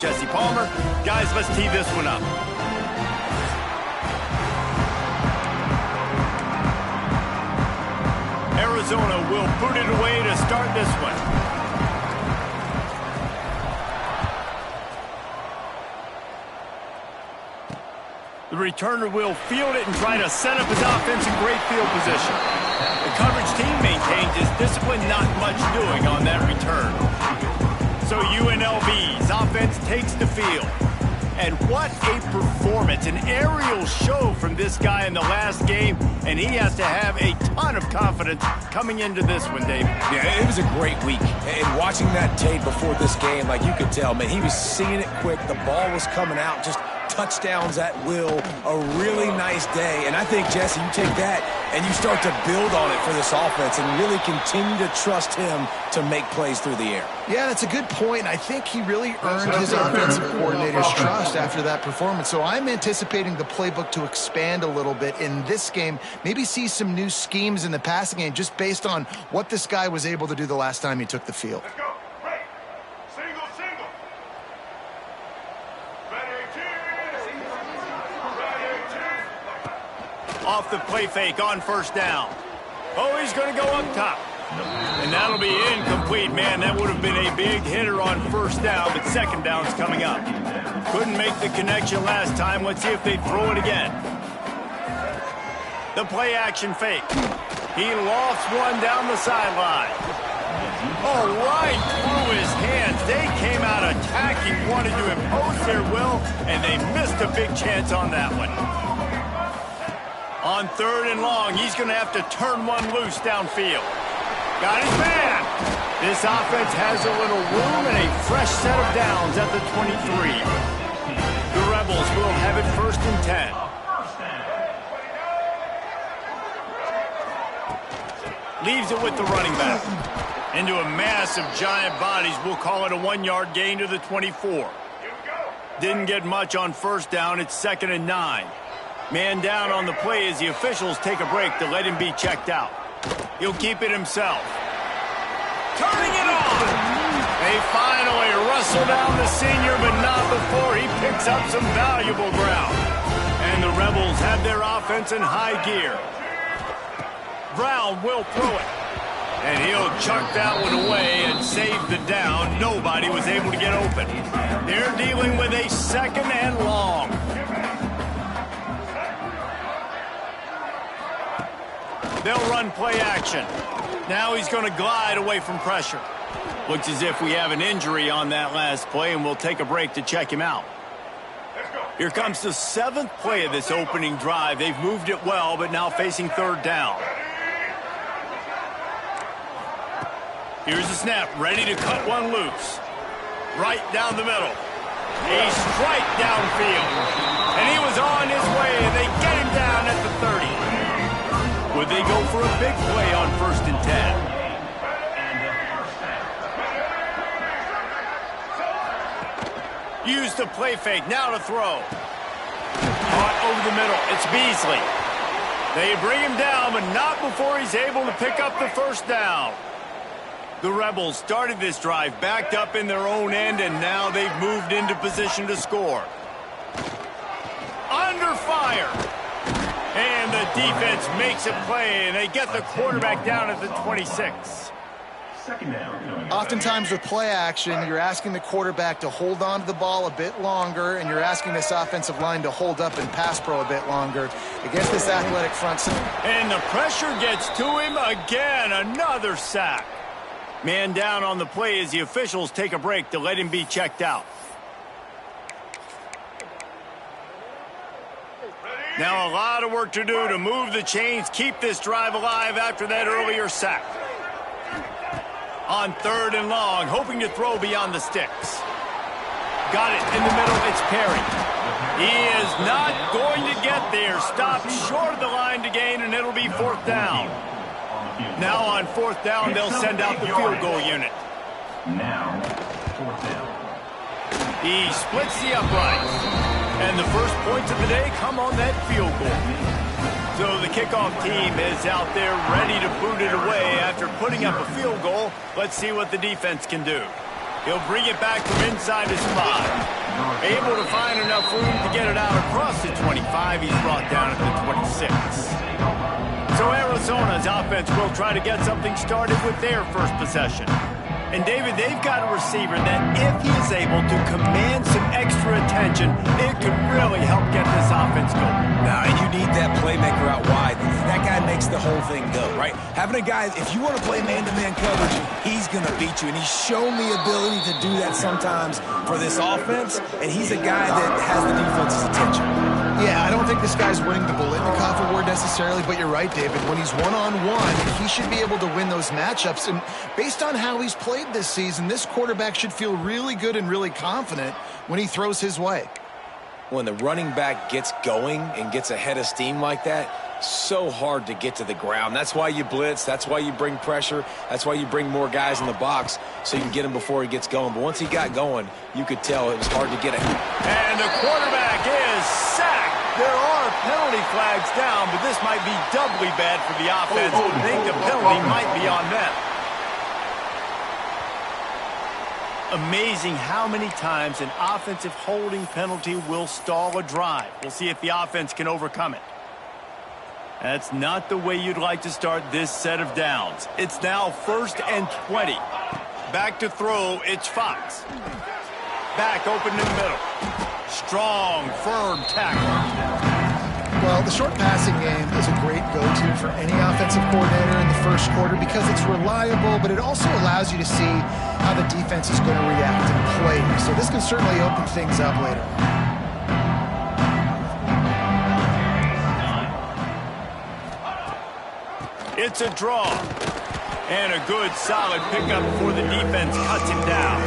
Jesse Palmer. Guys, let's tee this one up. Arizona will boot it away to start this one. The returner will field it and try to set up his offense in great field position. The coverage team maintains his discipline, not much doing on that return. So UNLV's offense takes the field. And what a performance, an aerial show from this guy in the last game, and he has to have a ton of confidence coming into this one, Dave. Yeah, it was a great week. And watching that tape before this game, like you could tell, man, he was seeing it quick. The ball was coming out, just touchdowns at will, a really nice day. And I think, Jesse, you take that and you start to build on it for this offense and really continue to trust him to make plays through the air. Yeah, that's a good point. I think he really earned his offensive coordinator's trust after that performance. So I'm anticipating the playbook to expand a little bit in this game, maybe see some new schemes in the passing game just based on what this guy was able to do the last time he took the field. Let's go. Right. Single, single. Off the play fake on first down. Oh, he's going to go up top. And that'll be incomplete, man. That would have been a big hitter on first down, but second down's coming up. Couldn't make the connection last time. Let's see if they throw it again. The play action fake. He lofts one down the sideline. Oh, right through his hands. They came out attacking, wanted to impose their will, and they missed a big chance on that one. On third and long, he's going to have to turn one loose downfield. Got his man. This offense has a little room and a fresh set of downs at the 23. The Rebels will have it first and 10. Leaves it with the running back. Into a mass of giant bodies. We'll call it a 1-yard gain to the 24. Didn't get much on first down. It's 2nd and 9. Man down on the play as the officials take a break to let him be checked out. He'll keep it himself. Turning it on! They finally wrestle down the senior, but not before he picks up some valuable ground. And the Rebels have their offense in high gear. Brown will throw it. And he'll chuck that one away and save the down. Nobody was able to get open. They're dealing with a 2nd and long. They'll run play action. Now he's going to glide away from pressure. Looks as if we have an injury on that last play, and we'll take a break to check him out. Here comes the 7th play of this opening drive. They've moved it well, but now facing third down. Here's the snap, ready to cut one loose. Right down the middle. A strike downfield. And he was on his way, and they get him down at the 30. Would they go for a big play on 1st and 10? Use the play fake, now to throw. Caught over the middle, it's Beasley. They bring him down, but not before he's able to pick up the first down. The Rebels started this drive backed up in their own end, and now they've moved into position to score. Under fire. And the defense makes a play, and they get the quarterback down at the 26. Oftentimes with play action, you're asking the quarterback to hold on to the ball a bit longer, and you're asking this offensive line to hold up and pass pro a bit longer against this athletic front seven. And the pressure gets to him again. Another sack. Man down on the play as the officials take a break to let him be checked out. Now a lot of work to do to move the chains, keep this drive alive after that earlier sack. On third and long, hoping to throw beyond the sticks. Got it in the middle, it's Perry. He is not going to get there. Stopped short of the line to gain, and it'll be 4th down. Now on 4th down, they'll send out the field goal unit. Now, 4th down. He splits the uprights. And the first points of the day come on that field goal. So the kickoff team is out there ready to boot it away after putting up a field goal. Let's see what the defense can do. He'll bring it back from inside his 5. Able to find enough room to get it out across the 25. He's brought down at the 26. So Arizona's offense will try to get something started with their first possession. And, David, they've got a receiver that if he is able to command some extra attention, it could really help get this offense going. Now, and you need that playmaker out wide. That guy makes the whole thing go, right? Having a guy, if you want to play man-to-man coverage, he's going to beat you. And he's shown the ability to do that sometimes for this offense, and he's a guy that has the defense's attention. Yeah, I don't think this guy's winning the Bolitnikov award necessarily, but you're right, David. When he's one-on-one, he should be able to win those matchups. And based on how he's played this season, this quarterback should feel really good and really confident when he throws his way. When the running back gets going and gets ahead of steam like that, so hard to get to the ground. That's why you blitz. That's why you bring pressure. That's why you bring more guys in the box so you can get him before he gets going. But once he got going, you could tell it was hard to get him. And the quarterback is sacked. There are penalty flags down, but this might be doubly bad for the offense. I think the penalty might be on them. Amazing how many times an offensive holding penalty will stall a drive. We'll see if the offense can overcome it. That's not the way you'd like to start this set of downs. It's now 1st and 20. Back to throw, it's Fox. Back open in the middle. Strong, firm tackle. Well, the short passing game is a great go-to for any offensive coordinator in the first quarter because it's reliable, but it also allows you to see how the defense is going to react and play. So this can certainly open things up later. It's a draw. And a good, solid pickup before the defense cuts him down.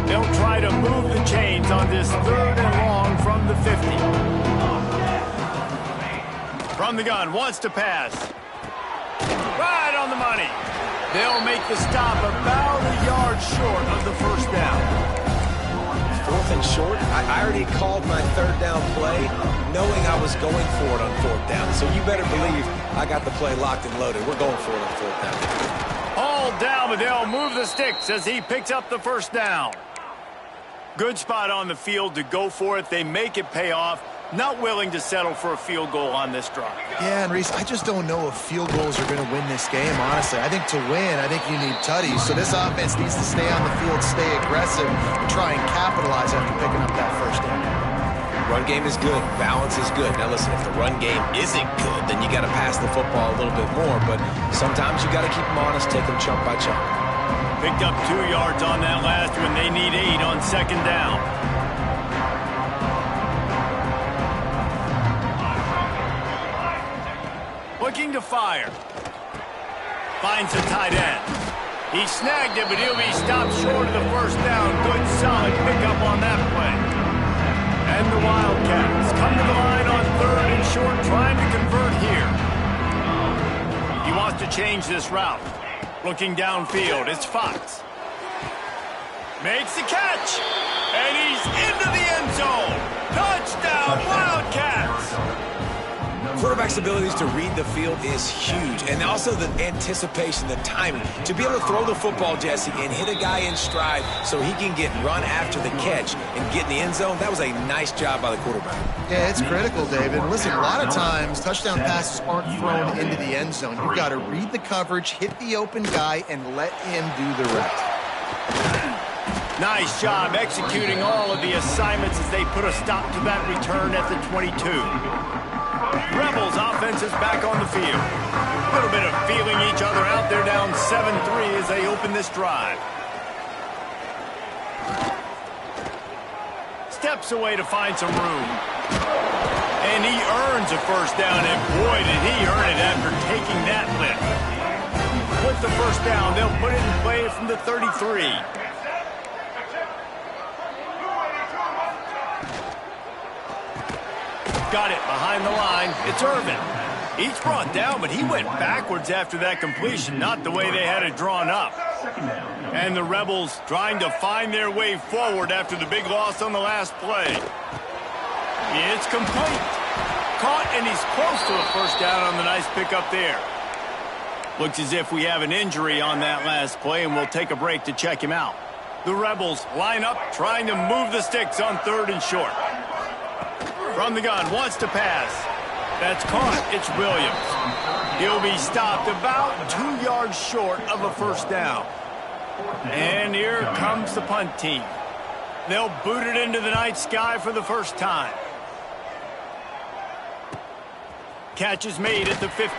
They'll try to move the chains on this 3rd and long from the 50. From the gun, wants to pass. Right on the money. They'll make the stop about a yard short of the first down. 4th and short. I already called my 3rd down play knowing I was going for it on 4th down. So you better believe I got the play locked and loaded. We're going for it on 4th down. All down, but they'll move the sticks as he picks up the first down. Good spot on the field to go for it. They make it pay off. Not willing to settle for a field goal on this drive. Yeah, and Reese, I just don't know if field goals are going to win this game, honestly. I think to win, I think you need tutties. So this offense needs to stay on the field, stay aggressive, and try and capitalize after picking up that first down. Run game is good. Balance is good. Now listen, if the run game isn't good, then you got to pass the football a little bit more. But sometimes you got to keep them honest, take them chunk by chunk. Picked up 2 yards on that last one. They need 8 on 2nd down. Looking to fire. Finds a tight end. He snagged it, but he'll be stopped short of the first down. Good, solid pickup on that play. And the Wildcats come to the line on 3rd and short, trying to convert here. He wants to change this route. Looking downfield, it's Fox. Makes the catch. And he's into the end zone. Touchdown, Wildcats. Quarterback's abilities to read the field is huge. And also the anticipation, the timing. To be able to throw the football, Jesse, and hit a guy in stride so he can get run after the catch and get in the end zone, that was a nice job by the quarterback. Yeah, it's critical, David. Listen, a lot of times touchdown passes aren't thrown into the end zone. You've got to read the coverage, hit the open guy, and let him do the rest. Nice job executing all of the assignments as they put a stop to that return at the 22. Rebels offense is back on the field. A little bit of feeling each other out. They're down 7-3 as they open this drive. Steps away to find some room. And he earns a first down, and boy, did he earn it after taking that lift. With the first down, they'll put it in play from the 33. Got it behind the line. It's Irvin. He's brought down, but he went backwards after that completion, not the way they had it drawn up. And the Rebels trying to find their way forward after the big loss on the last play. It's complete. Caught, and he's close to a first down on the nice pickup there. Looks as if we have an injury on that last play, and we'll take a break to check him out. The Rebels line up, trying to move the sticks on 3rd and short. From the gun, wants to pass. That's caught. It's Williams. He'll be stopped about 2 yards short of a first down. And here comes the punt team. They'll boot it into the night sky for the first time. Catch is made at the 15.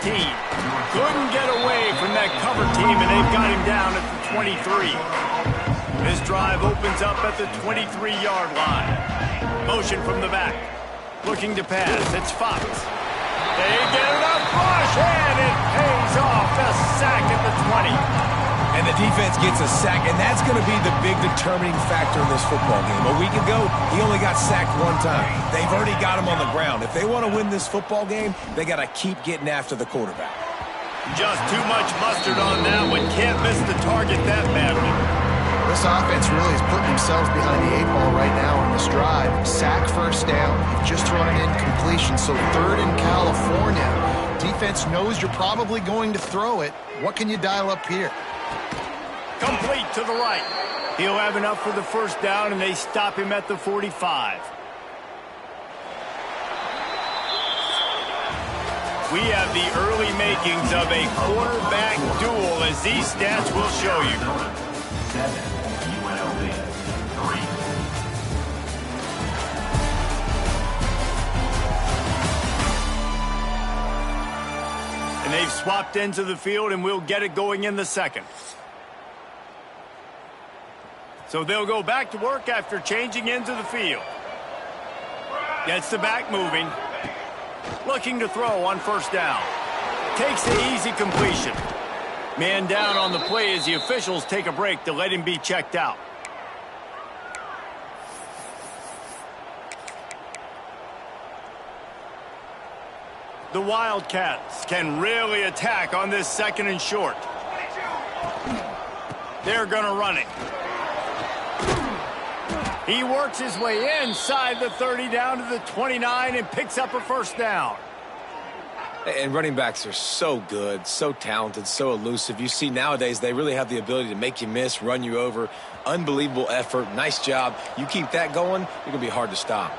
Couldn't get away from that cover team, and they've got him down at the 23. This drive opens up at the 23-yard line. Motion from the back. Looking to pass. It's Fox. They get it up, rush, and it pays off. The sack at the 20. And the defense gets a sack, and that's going to be the big determining factor in this football game. A week ago, he only got sacked 1 time. They've already got him on the ground. If they want to win this football game, they got to keep getting after the quarterback. Just too much mustard on that one. Can't miss the target that badly. This offense really is putting themselves behind the 8 ball right now on this drive. Sack first down. You've just thrown an incompletion, so 3rd in California. Defense knows you're probably going to throw it. What can you dial up here? Complete to the right. He'll have enough for the first down, and they stop him at the 45. We have the early makings of a quarterback duel, as these stats will show you. 7, UNLV, 3. And they've swapped ends of the field, and we'll get it going in the second. So they'll go back to work after changing into the field. Gets the back moving. Looking to throw on first down. Takes the easy completion. Man down on the play as the officials take a break to let him be checked out. The Wildcats can really attack on this 2nd and short. They're going to run it. He works his way inside the 30 down to the 29 and picks up a first down. And running backs are so good, so talented, so elusive. You see nowadays they really have the ability to make you miss, run you over. Unbelievable effort. Nice job. You keep that going, you're going to be hard to stop.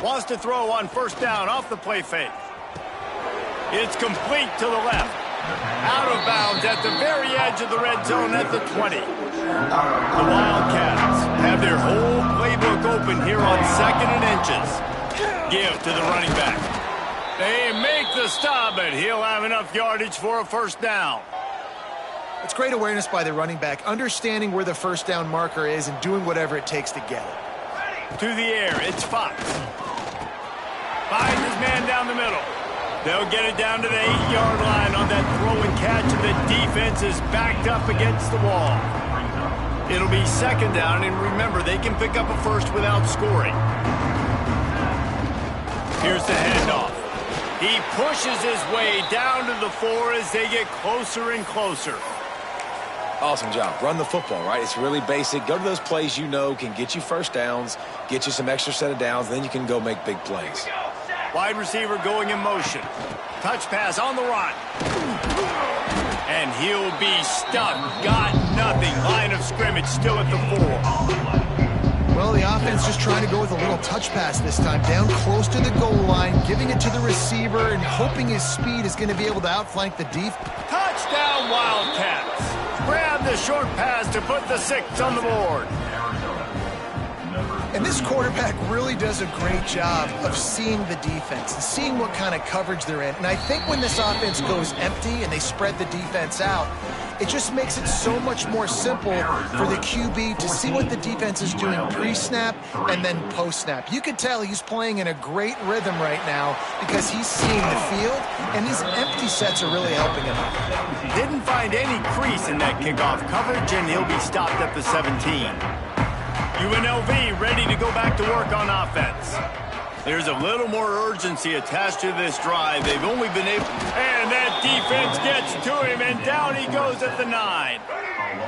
Wants to throw on first down off the play fake. It's complete to the left. Out of bounds at the very edge of the red zone at the 20. The Wildcats have their whole playbook open here on 2nd and inches. Give to the running back. They make the stop, but he'll have enough yardage for a first down. It's great awareness by the running back, understanding where the first down marker is and doing whatever it takes to get it. To the air, it's Fox. Finds his man down the middle. They'll get it down to the 8-yard line on that throw and catch, and the defense is backed up against the wall. It'll be 2nd down, and remember, they can pick up a first without scoring. Here's the handoff. He pushes his way down to the 4 as they get closer and closer. Awesome job. Run the football, right? It's really basic. Go to those plays you know can get you first downs, get you some extra set of downs, then you can go make big plays. Wide receiver going in motion. Touch pass on the run. And he'll be stuck. Got nothing. Line of scrimmage still at the 4. Well, the offense just trying to go with a little touch pass this time. Down close to the goal line, giving it to the receiver and hoping his speed is going to be able to outflank the defense. Touchdown, Wildcats. Grab the short pass to put the 6 on the board. And this quarterback really does a great job of seeing the defense and seeing what kind of coverage they're in. And I think when this offense goes empty and they spread the defense out, it just makes it so much more simple for the QB to see what the defense is doing pre-snap and then post-snap. You can tell he's playing in a great rhythm right now because he's seeing the field, and these empty sets are really helping him. Didn't find any crease in that kickoff coverage, and he'll be stopped at the 17. UNLV ready to go back to work on offense. There's a little more urgency attached to this drive. They've only been able... And that defense gets to him, and down he goes at the 9.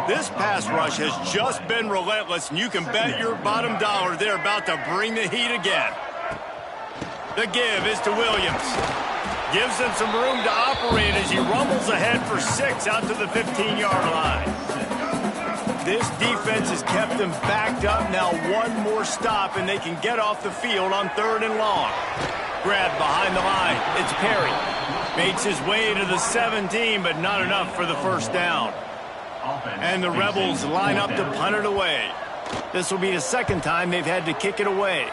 This pass rush has just been relentless, and you can bet your bottom dollar they're about to bring the heat again. The give is to Williams. Gives him some room to operate as he rumbles ahead for 6 out to the 15-yard line. This defense has kept them backed up. Now one more stop, and they can get off the field on 3rd and long. Grab behind the line. It's Perry. Makes his way to the 17, but not enough for the first down. And the Rebels line up to punt it away. This will be the second time they've had to kick it away.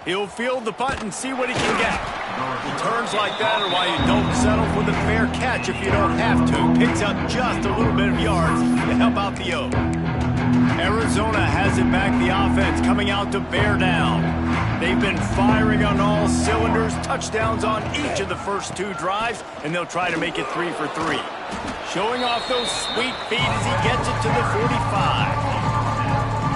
He'll field the punt and see what he can get. Returns like that are why you don't settle for the fair catch if you don't have to. Picks up just a little bit of yards to help out the O. Arizona has it back, the offense coming out to bear down. They've been firing on all cylinders, touchdowns on each of the first 2 drives, and they'll try to make it 3 for 3. Showing off those sweet feet as he gets it to the 45.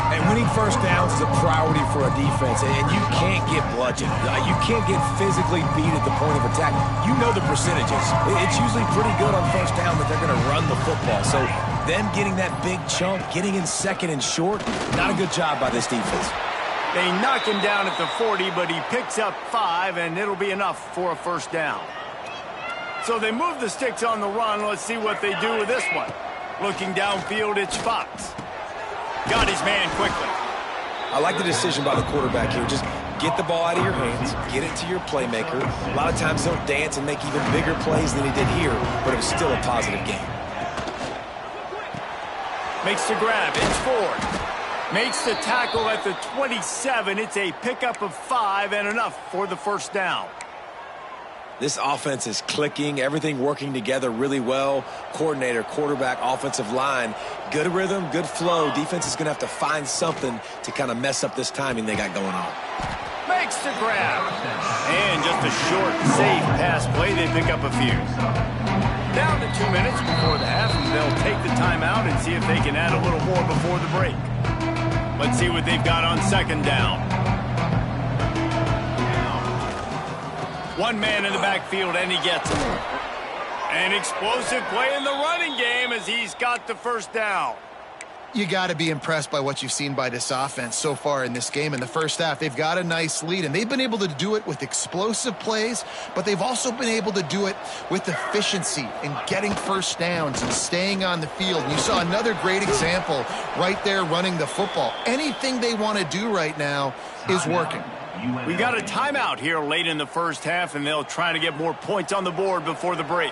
And winning first downs is a priority for a defense, and you can't get bludgeoned. You can't get physically beat at the point of attack. You know the percentages. It's usually pretty good on first down that they're going to run the football. So them getting that big chunk, getting in 2nd and short, not a good job by this defense. They knock him down at the 40, but he picks up 5, and it'll be enough for a first down. So they move the sticks on the run. Let's see what they do with this one. Looking downfield, it's Fox. Got his man quickly. I like the decision by the quarterback here. Just get the ball out of your hands, get it to your playmaker. A lot of times he'll dance and make even bigger plays than he did here, but it was still a positive game. Makes the grab. It's Ford. Makes the tackle at the 27. It's a pickup of 5 and enough for the first down. This offense is clicking, everything working together really well. Coordinator, quarterback, offensive line, good rhythm, good flow. Defense is going to have to find something to kind of mess up this timing they got going on. Makes the grab. And just a short, safe pass play. They pick up a few. Down to 2 minutes before the half, and they'll take the timeout and see if they can add a little more before the break. Let's see what they've got on 2nd down. One man in the backfield, and he gets it. An explosive play in the running game as he's got the first down. You got to be impressed by what you've seen by this offense so far in this game. In the first half, they've got a nice lead, and they've been able to do it with explosive plays, but they've also been able to do it with efficiency and getting first downs and staying on the field. And you saw another great example right there running the football. Anything they want to do right now is working. We got a timeout here late in the first half, and they'll try to get more points on the board before the break.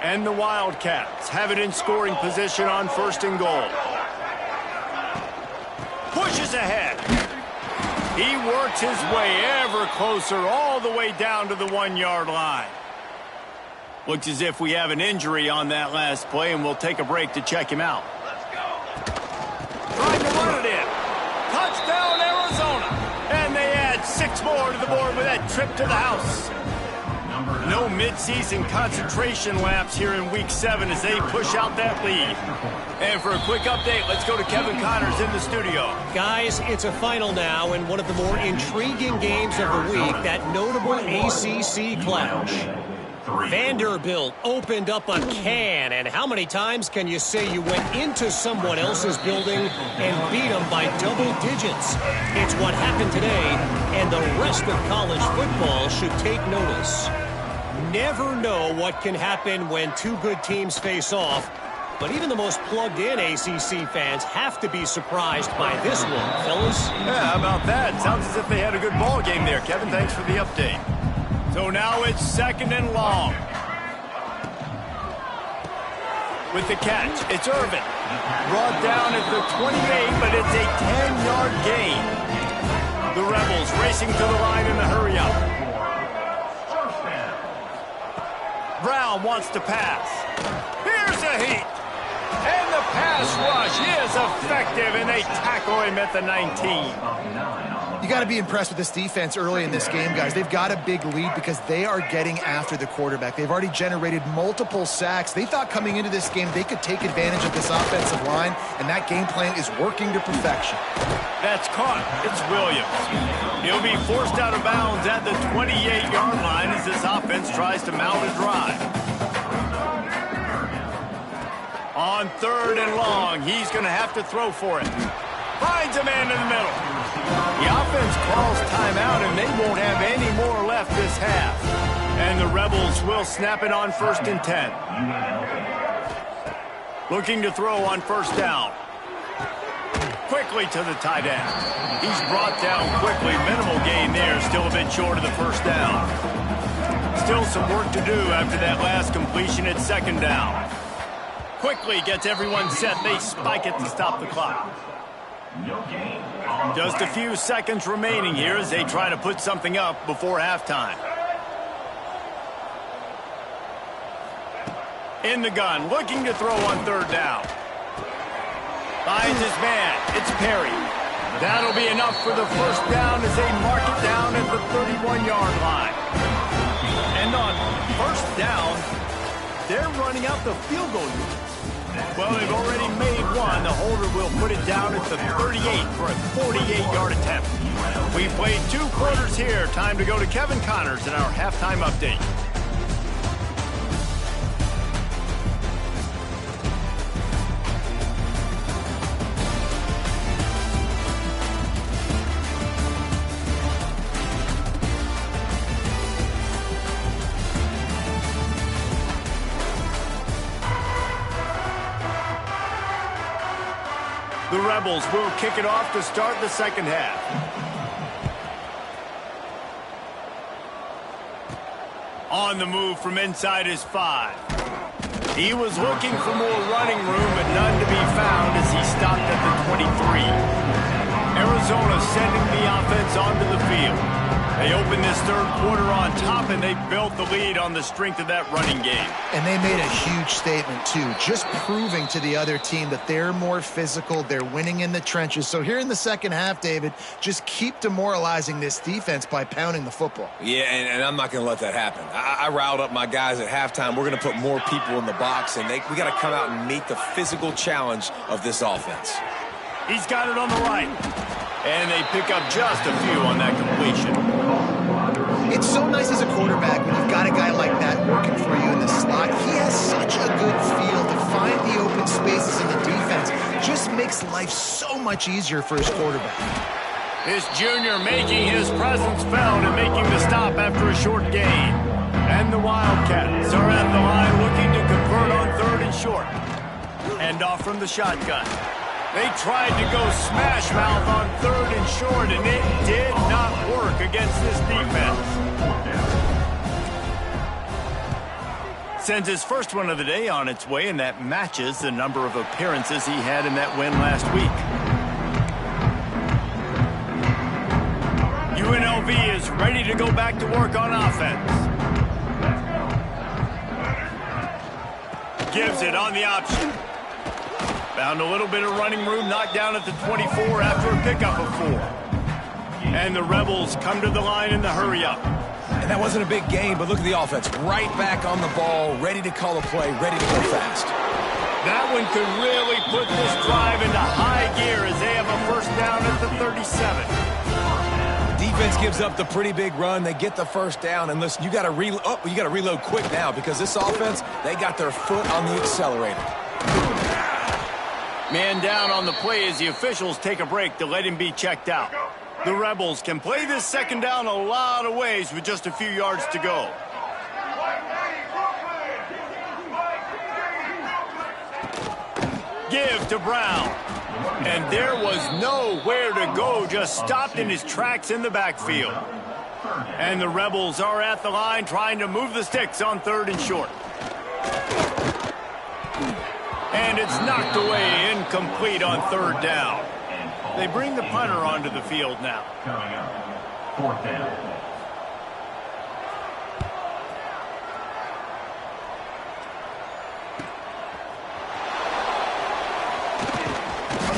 And the Wildcats have it in scoring position on 1st and goal. Pushes ahead. He works his way ever closer all the way down to the 1-yard line. Looks as if we have an injury on that last play, and we'll take a break to check him out. Let's go. Trying to run it in. Touchdown, Arizona. And they add 6 more to the board with that trip to the house. No midseason concentration laps here in Week 7 as they push out that lead. And for a quick update, let's go to Kevin Connors in the studio. Guys, it's a final now in one of the more intriguing games of the week, that notable ACC clash. Vanderbilt opened up a can, and how many times can you say you went into someone else's building and beat them by double digits? It's what happened today, and the rest of college football should take notice. Never know what can happen when 2 good teams face off, but even the most plugged-in ACC fans have to be surprised by this one, fellas. Yeah, how about that? Sounds as if they had a good ball game there, Kevin. Thanks for the update. So now it's 2nd and long. With the catch, it's Irvin. Brought down at the 28, but it's a 10-yard gain. The Rebels racing to the line in the hurry-up. Brown wants to pass. Here's a heat. And the pass rush is effective, and they tackle him at the 19. You got to be impressed with this defense early in this game, guys. They've got a big lead because they are getting after the quarterback. They've already generated multiple sacks. They thought coming into this game they could take advantage of this offensive line, and that game plan is working to perfection. That's caught. It's Williams. He'll be forced out of bounds at the 28-yard line as this offense tries to mount a drive. On 3rd and long, he's going to have to throw for it. Finds a man in the middle. The offense calls timeout, and they won't have any more left this half. And the Rebels will snap it on 1st and 10. Looking to throw on 1st down. Quickly to the tight end. He's brought down quickly. Minimal gain there. Still a bit short of the 1st down. Still some work to do after that last completion at 2nd down. Quickly gets everyone set. They spike it to stop the clock. Just a few seconds remaining here as they try to put something up before halftime. In the gun, looking to throw on 3rd down. Finds his man. It's Perry. That'll be enough for the 1st down as they mark it down at the 31-yard line. And on 1st down, they're running out the field goal units. Well, they've already made one. The holder will put it down at the 38 for a 48-yard attempt. We played 2 quarters here. Time to go to Kevin Connors in our halftime update. The Rebels will kick it off to start the 2nd half. On the move from inside his 5. He was looking for more running room, but none to be found as he stopped at the 23. Arizona sending the offense onto the field. They opened this 3rd quarter on top, and they built the lead on the strength of that running game. And they made a huge statement, too, just proving to the other team that they're more physical, they're winning in the trenches. So here in the 2nd half, David, just keep demoralizing this defense by pounding the football. Yeah, and I'm not going to let that happen. I riled up my guys at halftime. We're going to put more people in the box, and we got to come out and meet the physical challenge of this offense. He's got it on the right. And they pick up just a few on that completion. It's so nice as a quarterback when you've got a guy like that working for you in the slot. He has such a good feel to find the open spaces in the defense. Just makes life so much easier for his quarterback. This junior making his presence felt and making the stop after a short gain. And the Wildcats are at the line looking to convert on 3rd and short. Hand off from the shotgun. They tried to go smash mouth on 3rd and short, and it did not work against this defense. Sends his first one of the day on its way, and that matches the number of appearances he had in that win last week. UNLV is ready to go back to work on offense. Gives it on the option. Found a little bit of running room, knocked down at the 24 after a pickup of 4. And the Rebels come to the line in the hurry-up. And that wasn't a big gain, but look at the offense. Right back on the ball, ready to call a play, ready to go fast. That one could really put this drive into high gear as they have a 1st down at the 37. Defense gives up the pretty big run. They get the 1st down, and listen, you got to reload quick now because this offense, they got their foot on the accelerator. Man down on the play as the officials take a break to let him be checked out. The Rebels can play this 2nd down a lot of ways with just a few yards to go. Give to Brown. And there was nowhere to go, just stopped in his tracks in the backfield. And the Rebels are at the line trying to move the sticks on 3rd and short. And it's knocked away, incomplete on 3rd down. They bring the punter onto the field now. Coming up, 4th down.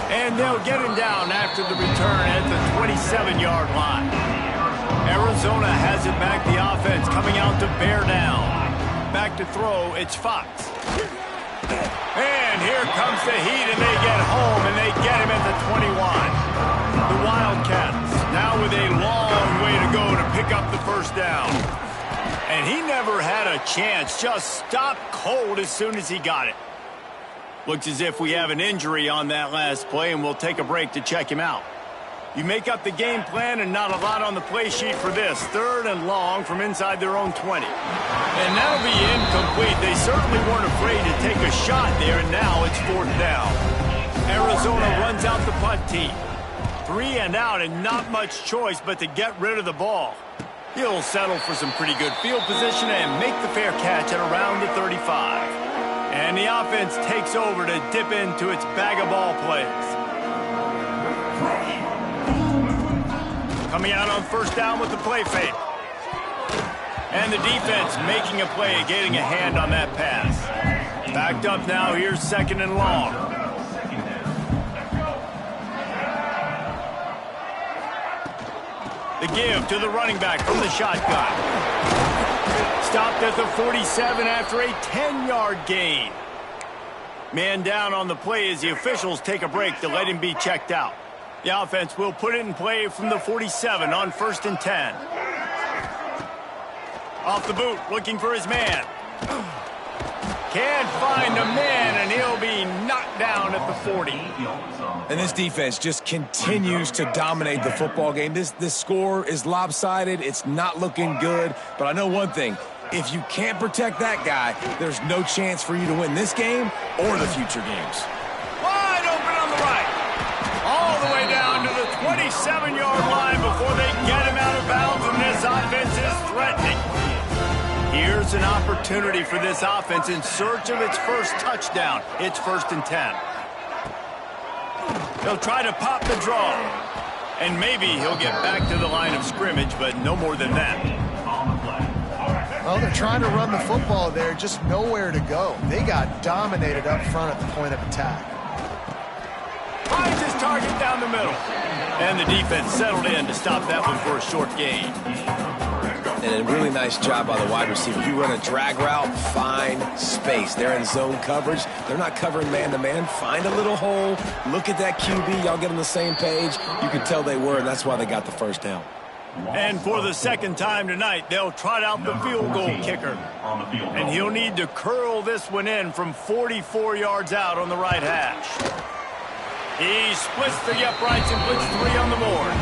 And they'll get him down after the return at the 27-yard line. Arizona has it back, the offense coming out to bear down. Back to throw, it's Fox. And here comes the heat, and they get home, and they get him at the 21. The Wildcats now with a long way to go to pick up the 1st down. And he never had a chance, just stopped cold as soon as he got it. Looks as if we have an injury on that last play, and we'll take a break to check him out. You make up the game plan and not a lot on the play sheet for this. 3rd and long from inside their own 20. And that'll be incomplete. They certainly weren't afraid to take a shot there, and now it's 4th down. Arizona runs out the punt team. 3 and out, and not much choice but to get rid of the ball. He'll settle for some pretty good field position and make the fair catch at around the 35. And the offense takes over to dip into its bag of ball plays. Coming out on 1st down with the play fake. And the defense making a play, getting a hand on that pass. Backed up now, here's 2nd and long. The give to the running back from the shotgun. Stopped at the 47 after a 10-yard gain. Man down on the play as the officials take a break to let him be checked out. The offense will put it in play from the 47 on 1st and 10. Off the boot, looking for his man. Can't find a man, and he'll be knocked down at the 40. And this defense just continues to dominate the football game. This score is lopsided. It's not looking good. But I know one thing. If you can't protect that guy, there's no chance for you to win this game or the future games. Wide open on the right. All the way down to the 27-yard line before they get him out of bounds, and this offense is threatening. Here's an opportunity for this offense in search of its first touchdown. It's 1st and 10. He'll try to pop the draw. And maybe he'll get back to the line of scrimmage, but no more than that. Well, they're trying to run the football there, just nowhere to go. They got dominated up front at the point of attack. Finds his target down the middle. And the defense settled in to stop that one for a short gain. And a really nice job by the wide receiver. You run a drag route, find space. They're in zone coverage. They're not covering man-to-man. Find a little hole. Look at that QB. Y'all get on the same page. You can tell they were, and that's why they got the 1st down. And for the 2nd time tonight, they'll trot out the field goal kicker. And he'll need to curl this one in from 44 yards out on the right hash. He splits the uprights and puts 3 on the board.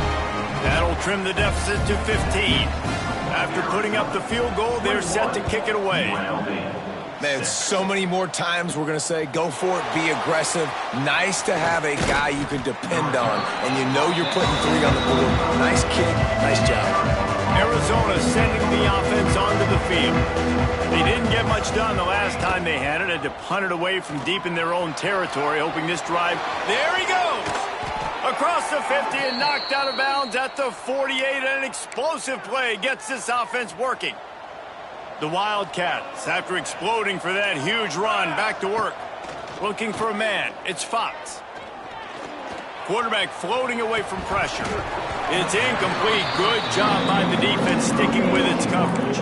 That'll trim the deficit to 15. After putting up the field goal, they're set to kick it away. Man, so many more times we're going to say, go for it, be aggressive. Nice to have a guy you can depend on, and you know you're putting 3 on the board. Nice kick, nice job. Arizona sending the offense onto the field. They didn't get much done the last time they had it. Had to punt it away from deep in their own territory, hoping this drive. There he goes! Across the 50 and knocked out of bounds at the 48. An explosive play gets this offense working. The Wildcats, after exploding for that huge run, back to work. Looking for a man. It's Fox. Quarterback floating away from pressure. It's incomplete. Good job by the defense sticking with its coverage.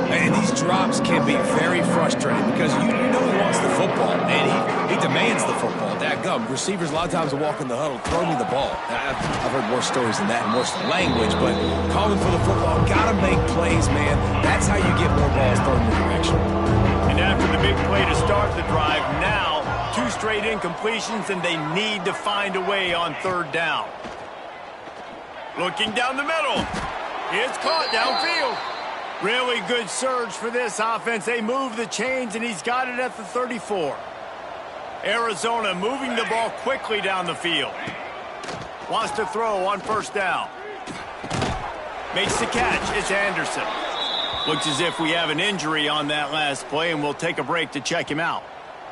And these drops can be very frustrating because you know he wants the football, and he demands the football. Dadgum, receivers a lot of times will walk in the huddle, throw me the ball. I've heard worse stories than that and worse language, but calling for the football, got to make plays, man. That's how you get more balls thrown in your direction. And after the big play to start the drive, now 2 straight incompletions, and they need to find a way on 3rd down. Looking down the middle. It's caught downfield. Really good surge for this offense. They move the chains, and he's got it at the 34. Arizona moving the ball quickly down the field. Wants to throw on 1st down. Makes the catch. It's Anderson. Looks as if we have an injury on that last play, and we'll take a break to check him out.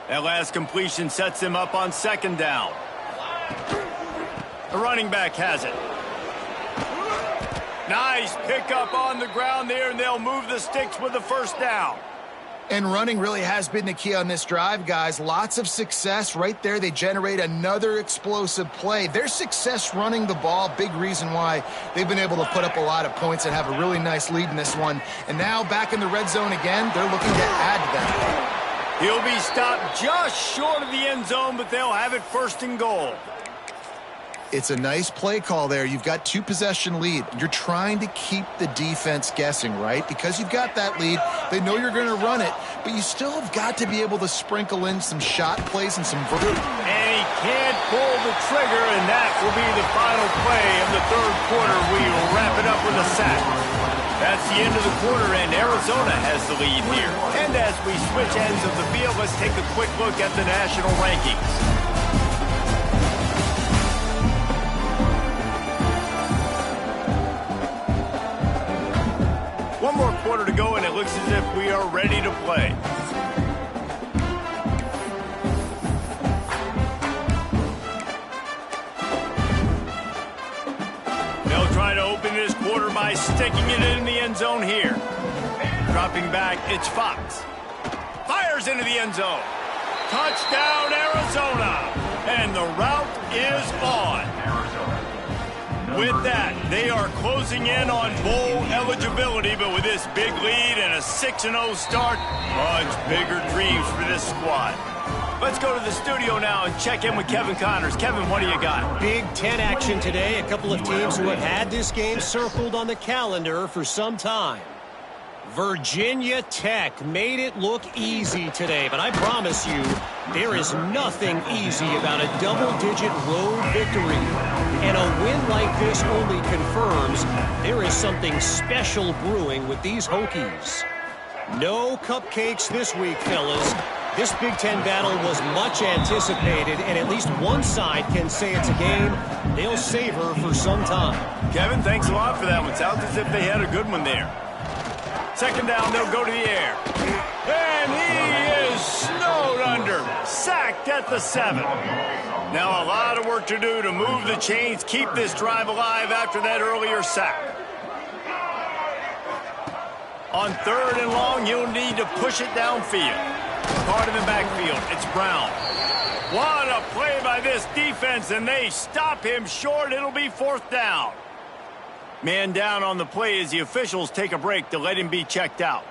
That last completion sets him up on 2nd down. The running back has it. Nice pickup on the ground there, and they'll move the sticks with the 1st down. And running really has been the key on this drive, guys. Lots of success right there. They generate another explosive play. Their success running the ball, big reason why they've been able to put up a lot of points and have a really nice lead in this one. And now back in the red zone again, they're looking to add to that. He'll be stopped just short of the end zone, but they'll have it 1st and goal. It's a nice play call there. You've got 2-possession lead. You're trying to keep the defense guessing, right? Because you've got that lead, they know you're going to run it, but you still have got to be able to sprinkle in some shot plays and some... And he can't pull the trigger, and that will be the final play of the third quarter. We will wrap it up with a sack. That's the end of the quarter, and Arizona has the lead here. And as we switch ends of the field, let's take a quick look at the national rankings. One more quarter to go, and it looks as if we are ready to play. They'll try to open this quarter by sticking it in the end zone here. Dropping back, it's Fox. Fires into the end zone. Touchdown, Arizona. And the route is on. With that, they are closing in on bowl eligibility, but with this big lead and a 6-0 start, much bigger dreams for this squad. Let's go to the studio now and check in with Kevin Connors. Kevin, what do you got? Big Ten action today. A couple of teams who have had this game circled on the calendar for some time. Virginia Tech made it look easy today, but I promise you, there is nothing easy about a double-digit road victory. And a win like this only confirms there is something special brewing with these Hokies. No cupcakes this week, fellas. This Big Ten battle was much anticipated, and at least one side can say it's a game they'll savor for some time. Kevin, thanks a lot for that one. Sounds as if they had a good one there. Second down, they'll go to the air. And he is snowed under. Sacked at the 7. Now a lot of work to do to move the chains, keep this drive alive after that earlier sack. On 3rd and long, you'll need to push it downfield. Card in the backfield, it's Brown. What a play by this defense, and they stop him short. It'll be 4th down. Man down on the play as the officials take a break to let him be checked out.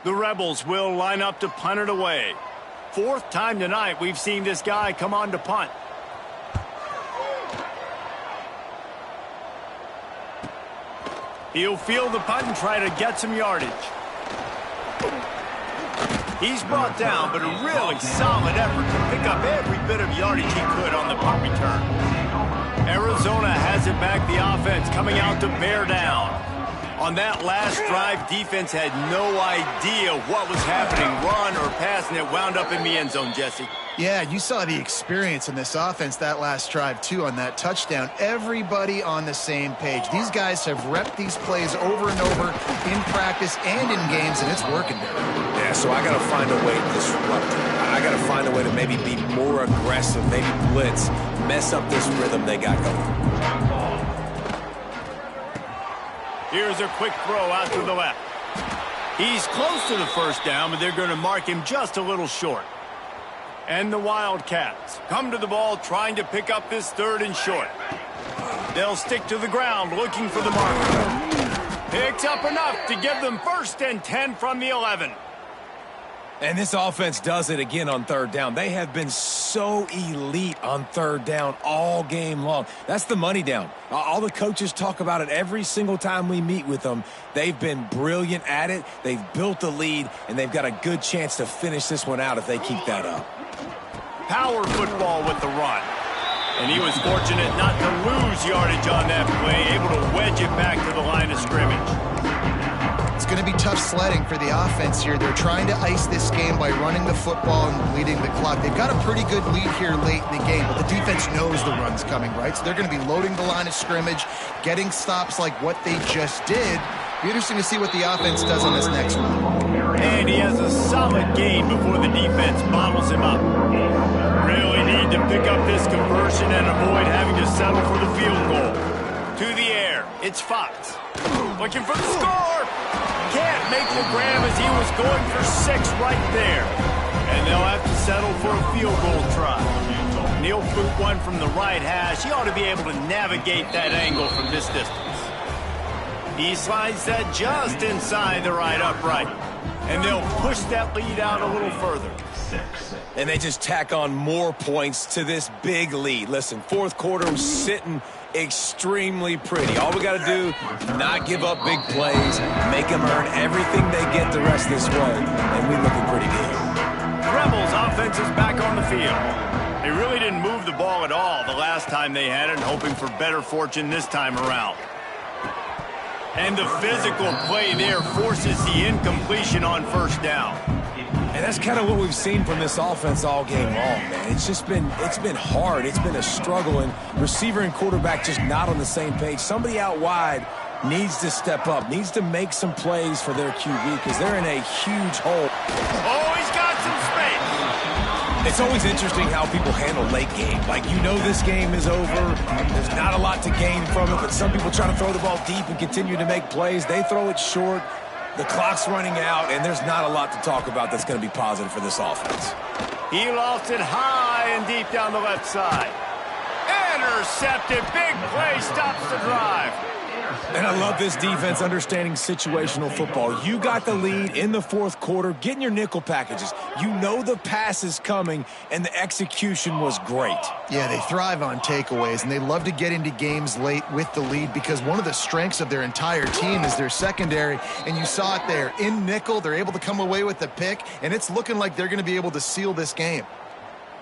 The Rebels will line up to punt it away. 4th time tonight we've seen this guy come on to punt. He'll field the punt and try to get some yardage. He's brought down, but a really solid effort to pick up every bit of yardage he could on the punt return. Arizona has it back, the offense coming out to bear down. On that last drive, defense had no idea what was happening, run or pass, and it wound up in the end zone, Jesse. Yeah, you saw the experience in this offense that last drive, too, on that touchdown. Everybody on the same page. These guys have repped these plays over and over in practice and in games, and it's working there. Yeah, so I got to find a way to disrupt it. I got to find a way to maybe be more aggressive, maybe blitz, mess up this rhythm they got going. Here's a quick throw out to the left. He's close to the first down, but they're going to mark him just a little short. And the Wildcats come to the ball trying to pick up this 3rd and short. They'll stick to the ground looking for the marker. Picks up enough to give them 1st and 10 from the 11. And this offense does it again on 3rd down. They have been so elite on 3rd down all game long. That's the money down. All the coaches talk about it every single time we meet with them. They've been brilliant at it. They've built the lead, and they've got a good chance to finish this one out if they keep that up. Power football with the run. And he was fortunate not to lose yardage on that play, able to wedge it back to the line of scrimmage. It's going to be tough sledding for the offense here. They're trying to ice this game by running the football and bleeding the clock. They've got a pretty good lead here late in the game, but the defense knows the run's coming, right? So they're going to be loading the line of scrimmage, getting stops like what they just did. Be interesting to see what the offense does on this next one. And he has a solid gain before the defense bottles him up. Really need to pick up this conversion and avoid having to settle for the field goal. To the air, it's Fox. Looking for the score. Can't make the grab as he was going for 6 right there. And they'll have to settle for a field goal try. Neil Foot one from the right hash. He ought to be able to navigate that angle from this distance. He slides that just inside the right upright. and they'll push that lead out a little further. And they just tack on more points to this big lead. Listen, fourth quarter was sitting extremely pretty. All we got to do, not give up big plays, make them earn everything they get the rest of this way, and we're looking pretty good. Rebels offense is back on the field. They really didn't move the ball at all the last time they had it, hoping for better fortune this time around. And the physical play there forces the incompletion on first down. And that's kind of what we've seen from this offense all game long, man. It's been hard. It's been a struggle, and receiver and quarterback just not on the same page. Somebody out wide needs to step up, needs to make some plays for their QB because they're in a huge hole. Oh, he's got some space. It's always interesting how people handle late game. Like, you know this game is over. There's not a lot to gain from it, but some people try to throw the ball deep and continue to make plays. They throw it short. The clock's running out, and there's not a lot to talk about that's going to be positive for this offense. He lost it high and deep down the left side. Intercepted. Big play stops the drive. And I love this defense understanding situational football. You got the lead in the fourth quarter, getting your nickel packages. You know the pass is coming, and the execution was great. Yeah, they thrive on takeaways, and they love to get into games late with the lead because one of the strengths of their entire team is their secondary, and you saw it there. In nickel, they're able to come away with the pick, and it's looking like they're going to be able to seal this game.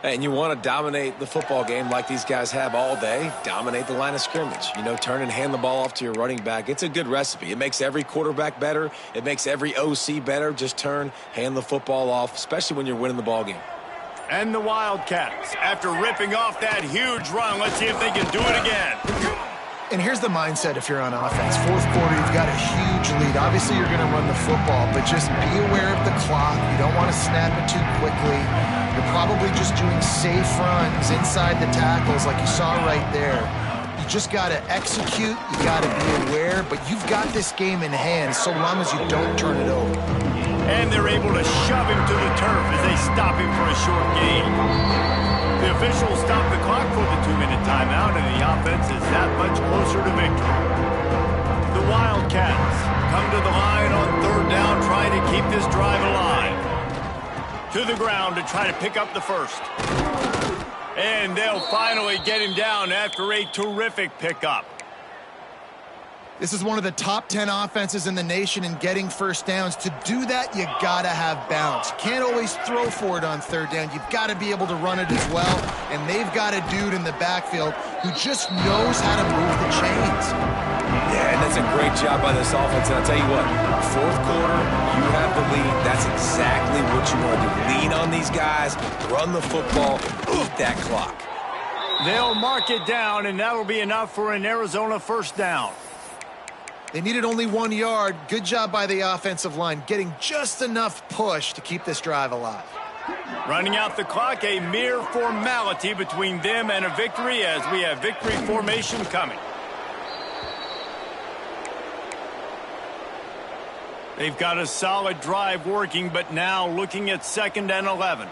And you want to dominate the football game like these guys have all day. Dominate the line of scrimmage. You know, turn and hand the ball off to your running back. It's a good recipe. It makes every quarterback better. It makes every OC better. Just turn, hand the football off, especially when you're winning the ball game. And the Wildcats, after ripping off that huge run, let's see if they can do it again. And here's the mindset if you're on offense. Fourth quarter, you've got a huge lead. Obviously, you're going to run the football, but just be aware of the clock. You don't want to snap it too quickly. You're probably just doing safe runs inside the tackles like you saw right there. You just got to execute. You got to be aware, but you've got this game in hand so long as you don't turn it over. And they're able to shove him to the turf as they stop him for a short gain. The officials stop the clock for the 2-minute timeout, and the offense is that much closer to victory. The Wildcats come to the line on third down, trying to keep this drive alive. To the ground to try to pick up the first. And they'll finally get him down after a terrific pickup. This is one of the top 10 offenses in the nation in getting first downs. To do that, you gotta have balance. You can't always throw for it on third down. You've got to be able to run it as well. And they've got a dude in the backfield who just knows how to move the chains. Yeah, and that's a great job by this offense. And I'll tell you what, fourth quarter, you have the lead. That's exactly what you want to do. Lean on these guys, run the football, eat that clock. They'll mark it down, and that'll be enough for an Arizona first down. They needed only 1 yard. Good job by the offensive line, getting just enough push to keep this drive alive. Running out the clock, a mere formality between them and a victory as we have victory formation coming. They've got a solid drive working, but now looking at 2nd and 11.